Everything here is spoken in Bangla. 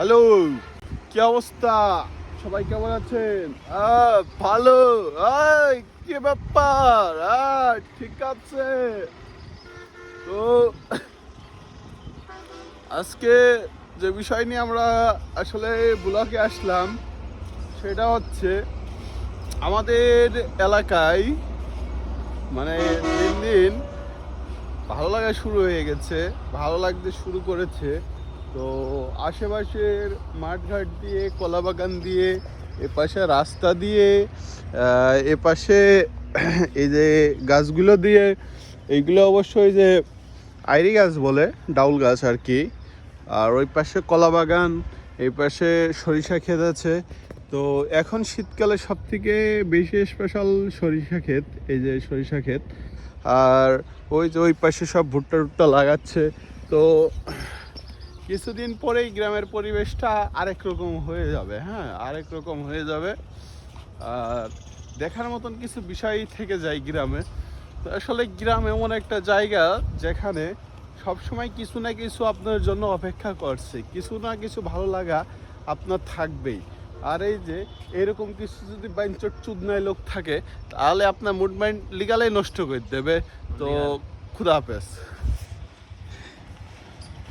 হ্যালো, কি অবস্থা? সবাই কেমন আছেন? ভালো। এই, কি ব্যাপার? ঠিক আছে। তো আজকে যে বিষয় নিয়ে আমরা আসলে ব্লগে আসলাম সেটা হচ্ছে আমাদের এলাকায় মানে দিন দিন ভালো লাগা শুরু হয়ে গেছে, ভালো লাগতে শুরু করেছে। তো আশেপাশের মাঠঘাট দিয়ে, কলাবাগান দিয়ে, এপাশে রাস্তা দিয়ে, এপাশে এই যে গাছগুলো দিয়ে, এইগুলো অবশ্যই যে আইরি গাছ বলে, ডাউল গাছ আর কি। আর ওই পাশে কলাবাগান, এই পাশে সরিষা ক্ষেত আছে। তো এখন শীতকালে সব থেকে বেশি স্পেশাল সরিষা ক্ষেত, এই যে সরিষা ক্ষেত। আর ওই যে ওই পাশে সব ভুট্টা টুট্টা লাগাচ্ছে। তো কিছুদিন পরেই গ্রামের পরিবেশটা আরেক রকম হয়ে যাবে, হ্যাঁ, আরেক রকম হয়ে যাবে। আর দেখার মতন কিছু বিষয় থেকে যায় গ্রামে। তো আসলে গ্রাম এমন একটা জায়গা যেখানে সবসময় কিছু না কিছু আপনার জন্য অপেক্ষা করছে, কিছু না কিছু ভালো লাগা আপনার থাকবেই। আর এই যে এরকম কিছু যদি বাইনচোট চুদনায় লোক থাকে তাহলে আপনার মুড মাইন্ড লিগালেই নষ্ট করে দেবে। তো খুদা হাফেজ।